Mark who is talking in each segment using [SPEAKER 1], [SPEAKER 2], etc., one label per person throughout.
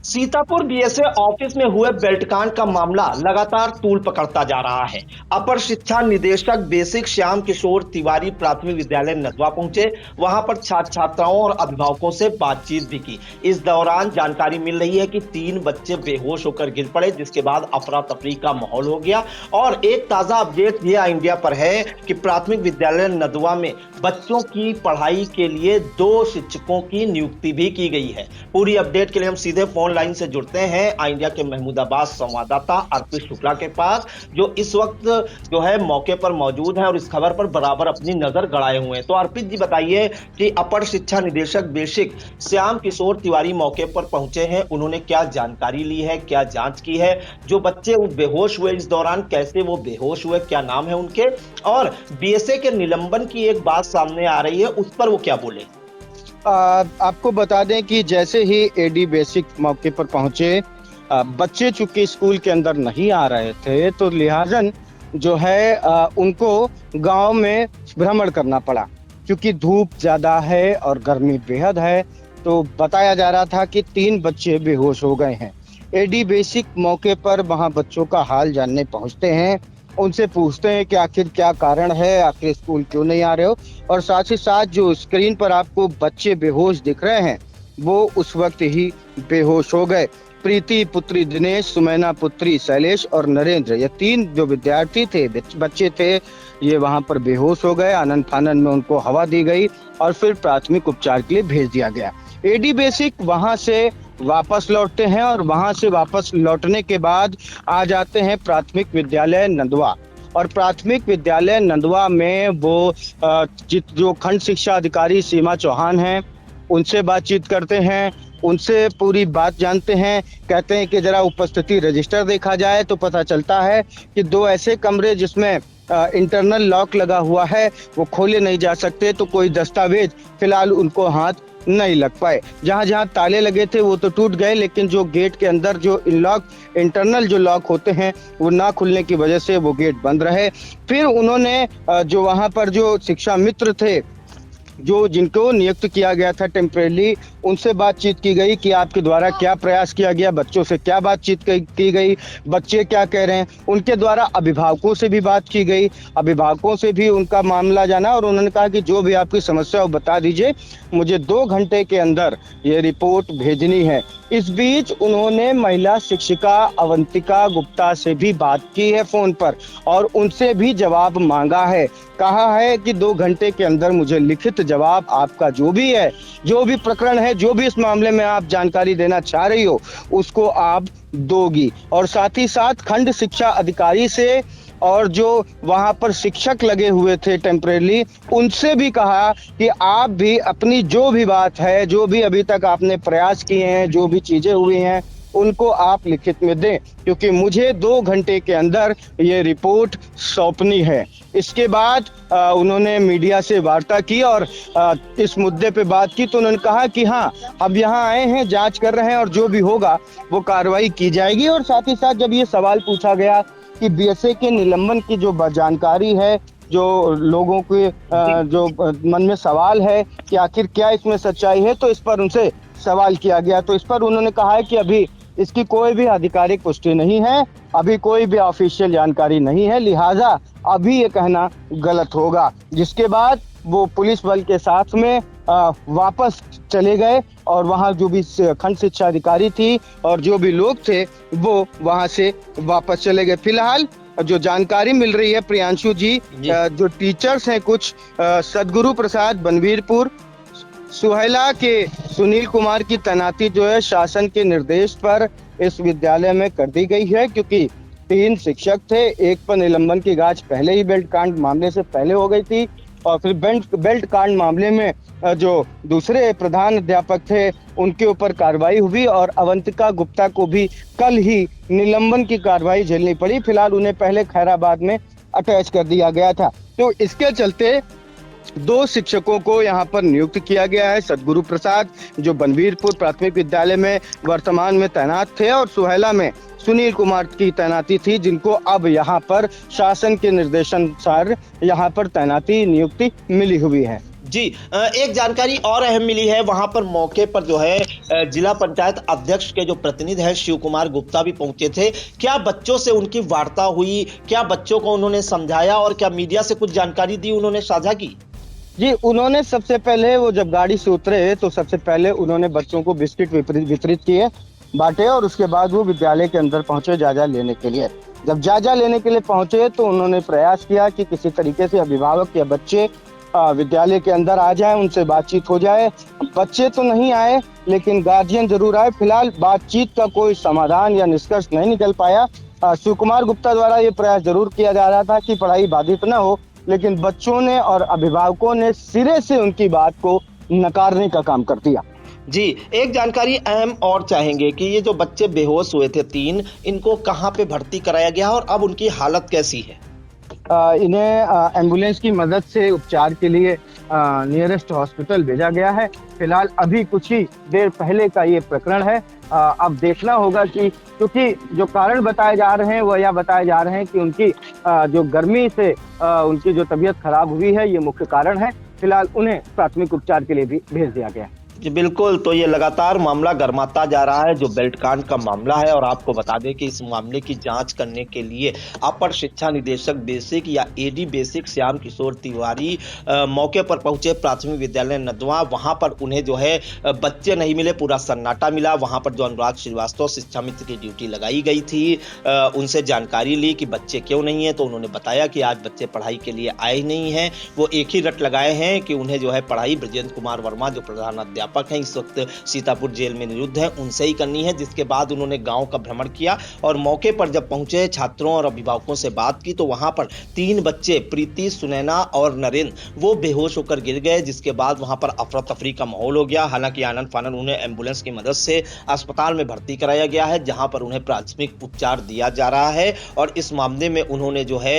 [SPEAKER 1] Sitapur BSA office में हुए बेल्टकांड का मामला लगातार तूल पकड़ता जा रहा है। अपर शिक्षा निदेशक बेसिक श्याम किशोर तिवारी प्राथमिक विद्यालय नदवा पहुंचे। वहां पर छात्र छात्राओं और अभिभावकों से बातचीत भी की। इस दौरान जानकारी मिल रही है कि 3 बच्चे बेहोश होकर गिर पड़े, जिसके बाद अफरा तफरी का माहौल हो गया। और एक ताजा अपडेट ये इंडिया पर है कि प्राथमिक विद्यालय नदवा में बच्चों की पढ़ाई के लिए 2 शिक्षकों की नियुक्ति भी की गई है। पूरी अपडेट के लिए हम सीधे फोन लाइन से जुड़ते हैं इंडिया के महमूदाबाद संवाददाता अर्पित शुक्ला के पास, जो इस वक्त जो है मौके पर मौजूद है और इस खबर पर बराबर अपनी नजर गड़ाए हुए हैं। तो अर्पित जी बताइए कि अपर शिक्षा निदेशक बेसिक श्याम किशोर तिवारी मौके पर पहुंचे हैं, उन्होंने क्या जानकारी ली है, क्या जांच की है? जो बच्चे बेहोश हुए इस दौरान, कैसे वो बेहोश हुए, क्या नाम है उनके, और बीएसए के निलंबन की एक बात सामने आ रही है, उस पर वो क्या बोले?
[SPEAKER 2] आपको बता दें कि जैसे ही एडी बेसिक मौके पर पहुंचे, बच्चे चूंकि स्कूल के अंदर नहीं आ रहे थे, तो लिहाजन जो है उनको गांव में भ्रमण करना पड़ा। क्योंकि धूप ज्यादा है और गर्मी बेहद है, तो बताया जा रहा था कि 3 बच्चे बेहोश हो गए हैं। एडी बेसिक मौके पर वहां बच्चों का हाल जानने पहुंचते हैं, उनसे पूछते हैं कि आखिर क्या कारण है, आखिर स्कूल क्यों नहीं आ रहे हो। और साथ ही साथ जो स्क्रीन पर आपको बच्चे बेहोश दिख रहे हैं, वो उस वक्त ही बेहोश हो गए। प्रीति पुत्री दिनेश, सुमैना पुत्री शैलेश और नरेंद्र, ये 3 जो विद्यार्थी थे, बच्चे थे, ये वहां पर बेहोश हो गए। आनंद फानन में उनको हवा दी गई और फिर प्राथमिक उपचार के लिए भेज दिया गया। एडी बेसिक वहां से वापस लौटते हैं और वहां से वापस लौटने के बाद आ जाते हैं प्राथमिक विद्यालय नंदवा। और प्राथमिक विद्यालय नंदवा में वो जो खंड शिक्षा अधिकारी सीमा चौहान हैं, उनसे बातचीत करते हैं, उनसे पूरी बात जानते हैं। कहते हैं कि जरा उपस्थिति रजिस्टर देखा जाए, तो पता चलता है कि 2 ऐसे कमरे जिसमें इंटरनल लॉक लगा हुआ है, वो खोले नहीं जा सकते, तो कोई दस्तावेज फिलहाल उनको हाथ नहीं लग पाए। जहां जहां ताले लगे थे वो तो टूट गए, लेकिन जो गेट के अंदर जो इंटरनल जो लॉक होते हैं, वो ना खुलने की वजह से वो गेट बंद रहे। फिर उन्होंने जो वहां पर जो शिक्षा मित्र थे, जो जिनको नियुक्त किया गया था टेम्परेरी, उनसे बातचीत की गई कि आपके द्वारा क्या प्रयास किया गया, बच्चों से क्या बातचीत की गई, बच्चे क्या कह रहे हैं। उनके द्वारा अभिभावकों से भी बात की गई, अभिभावकों से भी उनका मामला जाना, और उन्होंने कहा कि जो भी आपकी समस्या हो बता दीजिए, मुझे 2 घंटे के अंदर ये रिपोर्ट भेजनी है। इस बीच उन्होंने महिला शिक्षिका अवंतिका गुप्ता से भी बात की है फोन पर, और उनसे भी जवाब मांगा है। कहा है कि 2 घंटे के अंदर मुझे लिखित जवाब आपका जो भी है, जो भी प्रकरण है, जो भी इस मामले में आप जानकारी देना चाह रही हो, उसको आप दोगी। और साथ ही साथ खंड शिक्षा अधिकारी से और जो वहां पर शिक्षक लगे हुए थे टेम्परेरी, उनसे भी कहा कि आप भी अपनी जो भी बात है, जो भी अभी तक आपने प्रयास किए हैं, जो भी चीजें हुई हैं, उनको आप लिखित में दें, क्योंकि मुझे 2 घंटे के अंदर ये रिपोर्ट सौंपनी है। इसके बाद उन्होंने मीडिया से वार्ता की और इस मुद्दे पे बात की, तो उन्होंने कहा कि हाँ, अब यहाँ आए हैं, जांच कर रहे हैं और जो भी होगा वो कार्रवाई की जाएगी। और साथ ही साथ जब ये सवाल पूछा गया कि बीएसए के निलंबन की जो जानकारी है, जो लोगों के जो मन में सवाल है कि आखिर क्या इसमें सच्चाई है, तो इस पर उनसे सवाल किया गया। तो इस पर उन्होंने कहा है कि अभी इसकी कोई भी आधिकारिक पुष्टि नहीं है, अभी कोई भी ऑफिशियल जानकारी नहीं है, लिहाजा अभी ये कहना गलत होगा। जिसके बाद वो पुलिस बल के साथ में वापस चले गए और वहाँ जो भी खंड शिक्षा अधिकारी थी और जो भी लोग थे, वो वहाँ से वापस चले गए। फिलहाल जो जानकारी मिल रही है प्रियांशु जी, जो टीचर्स हैं कुछ, सदगुरु प्रसाद बनवीरपुर, सुहेला के सुनील कुमार की तैनाती जो है शासन के निर्देश पर इस विद्यालय में कर दी गई है, क्योंकि 3 शिक्षक थे, एक पर निलंबन की गाज पहले ही बेल्ट कांड मामले से पहले हो गई थी, और फिर बेल्ट कांड मामले में जो दूसरे प्रधान अध्यापक थे उनके ऊपर कार्रवाई हुई, और अवंतिका गुप्ता को भी कल ही निलंबन की कार्रवाई झेलनी पड़ी। फिलहाल उन्हें पहले खैराबाद में अटैच कर दिया गया था। तो इसके चलते 2 शिक्षकों को यहाँ पर नियुक्त किया गया है। सदगुरु प्रसाद जो बनवीरपुर प्राथमिक विद्यालय में वर्तमान में तैनात थे, और सुहेला में सुनील कुमार की तैनाती थी, जिनको अब यहाँ पर शासन के निर्देशानुसार यहाँ पर तैनाती नियुक्ति मिली हुई है।
[SPEAKER 1] जी एक जानकारी और अहम मिली है वहां पर मौके पर जो है जिला पंचायत अध्यक्ष के जो प्रतिनिधि है शिव कुमार गुप्ता भी पहुंचे थे। क्या बच्चों से उनकी वार्ता हुई? क्या बच्चों को उन्होंने समझाया और क्या मीडिया से कुछ जानकारी दी उन्होंने साझा की?
[SPEAKER 2] जी, उन्होंने सबसे पहले वो जब गाड़ी से उतरे तो सबसे पहले उन्होंने बच्चों को बिस्किट वितरित किए, बाँटे और उसके बाद वो विद्यालय के अंदर पहुँचे जायज़ा लेने के लिए। जब जायज़ा लेने के लिए पहुँचे तो उन्होंने प्रयास किया कि किसी तरीके से अभिभावक या बच्चे विद्यालय के अंदर आ जाएँ, उनसे बातचीत हो जाए। बच्चे तो नहीं आए, लेकिन गार्जियन ज़रूर आए। फिलहाल बातचीत का कोई समाधान या निष्कर्ष नहीं निकल पाया। शिव कुमार गुप्ता द्वारा ये प्रयास ज़रूर किया जा रहा था कि पढ़ाई बाधित न हो, लेकिन बच्चों ने और अभिभावकों ने सिरे से उनकी बात को नकारने का काम कर दिया।
[SPEAKER 1] जी, एक जानकारी अहम और चाहेंगे कि ये जो बच्चे बेहोश हुए थे 3, इनको कहाँ पे भर्ती कराया गया और अब उनकी हालत कैसी है?
[SPEAKER 2] इन्हें एम्बुलेंस की मदद से उपचार के लिए नियरेस्ट हॉस्पिटल भेजा गया है। फिलहाल अभी कुछ ही देर पहले का ये प्रकरण है। अब देखना होगा कि क्योंकि जो कारण बताए जा रहे हैं वो यह बताए जा रहे हैं कि उनकी जो गर्मी से उनकी जो तबीयत खराब हुई है ये मुख्य कारण है। फिलहाल उन्हें प्राथमिक उपचार के लिए भी भेज दिया गया है।
[SPEAKER 1] जी बिल्कुल, तो ये लगातार मामला गरमाता जा रहा है जो बेल्ट कांड का मामला है और आपको बता दें कि इस मामले की जांच करने के लिए अपर शिक्षा निदेशक बेसिक या एडी बेसिक श्याम किशोर तिवारी मौके पर पहुंचे प्राथमिक विद्यालय नदवा। वहां पर उन्हें जो है बच्चे नहीं मिले, पूरा सन्नाटा मिला। वहां पर जो अनुराग श्रीवास्तव शिक्षा मित्र की ड्यूटी लगाई गई थी उनसे जानकारी ली कि बच्चे क्यों नहीं है, तो उन्होंने बताया कि आज बच्चे पढ़ाई के लिए आए ही नहीं हैं। वो एक ही रट लगाए हैं कि उन्हें जो है पढ़ाई ब्रजेंद्र कुमार वर्मा जो प्रधान अध्यापक हैं, इस वक्त सीतापुर जेल में निरुद्ध हैं, उनसे ही करनी है। जिसके बाद उन्होंने गांव का भ्रमण किया और मौके पर जब पहुंचे छात्रों और अभिभावकों से बात की तो वहां पर 3 बच्चे प्रीति, सुनैना और नरेंद्र वो बेहोश होकर गिर गए। जिसके बाद वहां पर अफरा तफरी का माहौल हो गया। हालांकि आनन फानन उन्हें एम्बुलेंस की मदद से अस्पताल में भर्ती कराया गया है जहां पर उन्हें प्राथमिक उपचार दिया जा रहा है। और इस मामले में उन्होंने जो है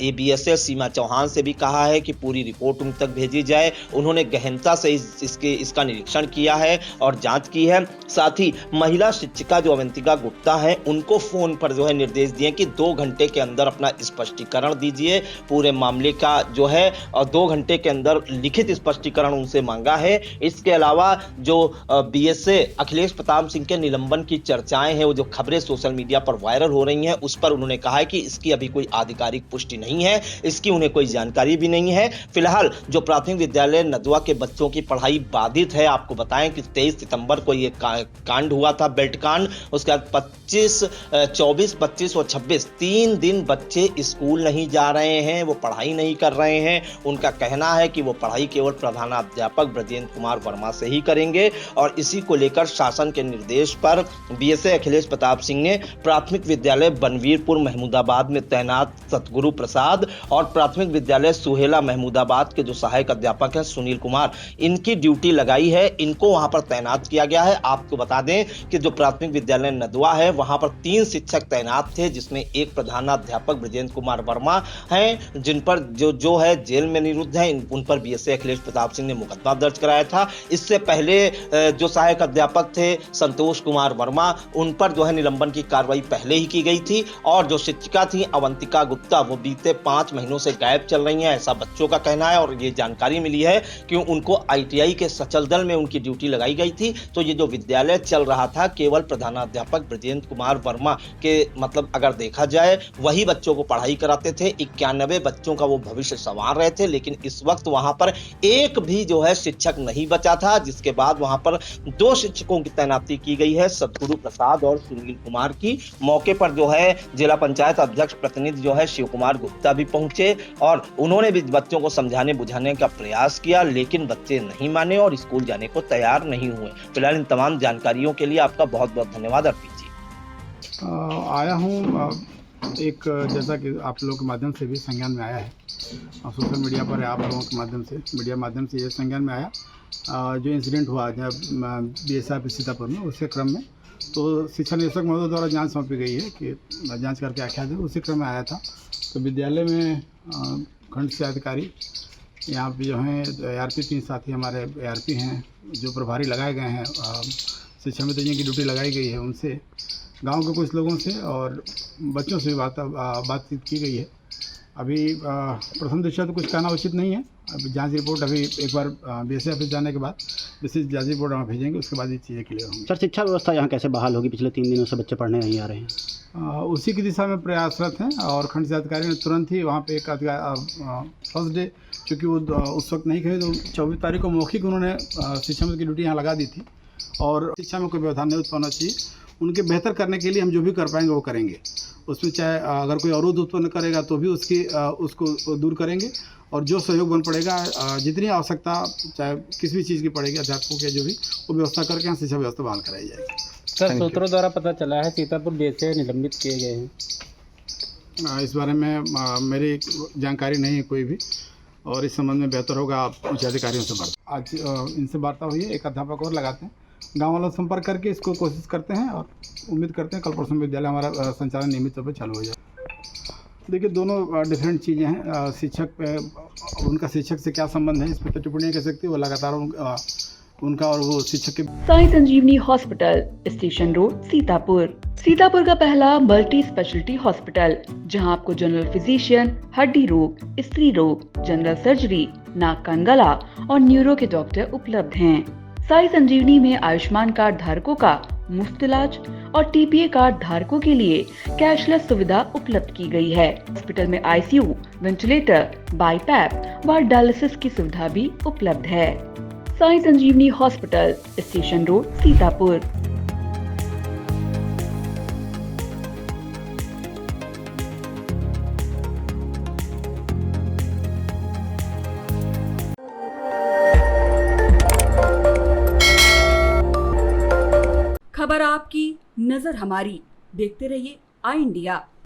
[SPEAKER 1] एबीएसएल सीमा चौहान से भी कहा है कि पूरी रिपोर्ट उन तक भेजी जाए। उन्होंने गहनता से इसका निरीक्षण किया है और जांच की है। साथ ही महिला शिक्षिका जो अवंतिका गुप्ता है उनको फोन पर जो है निर्देश दिए कि 2 घंटे के अंदर अपना स्पष्टीकरण दीजिए पूरे मामले का जो है, और 2 घंटे के अंदर लिखित स्पष्टीकरण उनसे मांगा है। इसके अलावा जो बीएसए अखिलेश प्रताप सिंह के निलंबन की चर्चाएं हैं, वो जो खबरें सोशल मीडिया पर वायरल हो रही हैं, उस पर उन्होंने कहा है कि इसकी अभी कोई आधिकारिक पुष्टि नहीं है, इसकी उन्हें कोई जानकारी भी नहीं है। फिलहाल जो प्राथमिक विद्यालय नदवा के बच्चों की पढ़ाई बाधित है, आपको बताएं कि 23 सितंबर को ये कांड हुआ था, बेल्ट कांड। उसके बाद 24, 25 और 26 3 दिन बच्चे स्कूल नहीं जा रहे हैं, वो पढ़ाई नहीं कर रहे हैं। उनका कहना है कि वो पढ़ाई केवल प्रधानाध्यापक ब्रजेंद्र कुमार वर्मा से ही करेंगे और इसी को लेकर शासन के निर्देश पर बीएसए अखिलेश प्रताप सिंह ने प्राथमिक विद्यालय बनवीरपुर महमूदाबाद में तैनात सतगुरु प्रसाद और प्राथमिक विद्यालय सुहेला महमूदाबाद के जो सहायक अध्यापक हैं सुनील कुमार, इनकी ड्यूटी लगाई है। इनको वहां पर तैनात किया गया है। आपको बता दें कि जो प्राथमिक विद्यालय नदवा है वहां पर 3 शिक्षक तैनात थे, जिसमें एक प्रधानाध्यापक ब्रजेंद्र कुमार वर्मा हैं, जिन पर जो है जेल में निरुद्ध हैं। उन पर बीएसए अखिलेश प्रताप सिंह ने मुकदमा दर्ज कराया था। इससे पहले जो सहायक अध्यापक थे संतोष कुमार वर्मा, उन पर जो है निलंबन की कार्रवाई पहले ही की गई थी। और जो शिक्षिका थी अवंतिका गुप्ता, वो बीते 5 महीनों से गायब चल रही हैं, ऐसा बच्चों का कहना है। और ये जानकारी मिली है कि उनको आईटीआई के सचल दल में उनकी ड्यूटी लगाई गई थी। तो ये जो विद्यालय चल रहा था केवल प्रधानाध्यापक ब्रजेंद्र कुमार वर्मा के, मतलब अगर देखा जाए वही बच्चों को पढ़ाई कराते थे। 91 बच्चों का वो भविष्य संवार रहे थे, लेकिन इस वक्त वहां पर एक भी जो है शिक्षक नहीं बचा था। जिसके बाद वहां पर 2 शिक्षकों की तैनाती की गई है, सतगुरु प्रसाद और सुनील कुमार की। मौके पर जो है जिला पंचायत अध्यक्ष प्रतिनिधि जो है शिव कुमार गुप्ता भी पहुंचे और उन्होंने भी बच्चों को समझाने बुझाने का प्रयास किया, लेकिन बच्चे नहीं माने और स्कूल जाने को तैयार नहीं हुए। फिलहाल इन तमाम जानकारियों के लिए आपका बहुत बहुत धन्यवाद अर्पित जी।
[SPEAKER 3] आया हूँ एक, जैसा कि आप लोगों के माध्यम से भी संज्ञान में आया है, सोशल मीडिया पर आप लोगों के माध्यम से, मीडिया माध्यम से ये संज्ञान में आया जो इंसिडेंट हुआ जब बीएसआई सीतापुर में, उसके क्रम में तो शिक्षा निदेशक महोदय द्वारा जांच सौंपी गई है कि जांच करके आख्या दे, उसी क्रम में आया था। तो विद्यालय में खंड से अधिकारी यहाँ पे जो हैं ARP 3 साथी हमारे ARP हैं जो प्रभारी लगाए गए हैं, शिक्षा मित्र जी की ड्यूटी लगाई गई है, उनसे गांव के कुछ लोगों से और बच्चों से भी बातचीत की गई है। अभी प्रथम दृष्टया तो कुछ कहना उचित नहीं है, अभी जांच रिपोर्ट अभी एक बार बीएसए ऑफिस जाने के बाद विशेष जांच रिपोर्ट हम भेजेंगे, उसके बाद ये चीज़ें क्लियर होंगी।
[SPEAKER 4] सर, शिक्षा व्यवस्था यहाँ कैसे बहाल होगी? पिछले 3 दिनों से बच्चे पढ़ने नहीं आ रहे हैं।
[SPEAKER 3] उसी की दिशा में प्रयासरत हैं और खंड से अधिकारी ने तुरंत ही वहाँ पे एक फर्स्ट डे, चूँकि वो उस वक्त नहीं गए तो 24 तारीख को मौखिक उन्होंने शिक्षा मंत्री की ड्यूटी यहाँ लगा दी थी और शिक्षा में कोई व्यवधान नहीं उत्पन्न होना चाहिए। उनके बेहतर करने के लिए हम जो भी कर पाएंगे वो करेंगे। उसमें चाहे अगर कोई अवरोध उत्पन्न करेगा तो भी उसको दूर करेंगे और जो सहयोग बन पड़ेगा, जितनी आवश्यकता चाहे किसी भी चीज़ की पड़ेगी अध्यापकों के जो भी, वो व्यवस्था करके यहाँ शिक्षा व्यवस्था बहाल कराई जाएगी।
[SPEAKER 5] सर, सूत्रों द्वारा पता चला है सीतापुर बीएसए निलंबित किए गए हैं।
[SPEAKER 3] इस बारे में मेरी जानकारी नहीं है कोई भी, और इस संबंध में बेहतर होगा आप उच्च अधिकारियों से बात। आज इनसे वार्ता हुई है, एक अध्यापक और लगाते हैं, गांव वालों से संपर्क करके इसको कोशिश करते हैं और उम्मीद करते हैं कल परसों विद्यालय हमारा संचालन नियमित तौर पर चालू हो जाए। देखिए, दोनों डिफरेंट चीज़ें हैं। शिक्षक पे, उनका शिक्षक से क्या संबंध है इस पर तो टिप्पणी नहीं कर सकती, वो लगातार उनका और वो शिक्षक के।
[SPEAKER 6] Sai Sanjeevani hospital, station road, Sitapur. Sitapur का पहला मल्टी स्पेशलिटी हॉस्पिटल, जहां आपको जनरल फिजिशियन, हड्डी रोग, स्त्री रोग, जनरल सर्जरी, नाक कान गला और न्यूरो के डॉक्टर उपलब्ध हैं। साई संजीवनी में आयुष्मान कार्ड धारकों का मुफ्त इलाज और टीपीए कार्ड धारकों के लिए कैशलेस सुविधा उपलब्ध की गई है। हॉस्पिटल में आईसीयू, वेंटिलेटर, बाईपैप व डायलिसिस की सुविधा भी उपलब्ध है। Sai Sanjeevani hospital, station road, Sitapur.
[SPEAKER 7] खबर आपकी, नजर हमारी। देखते रहिए आई इंडिया।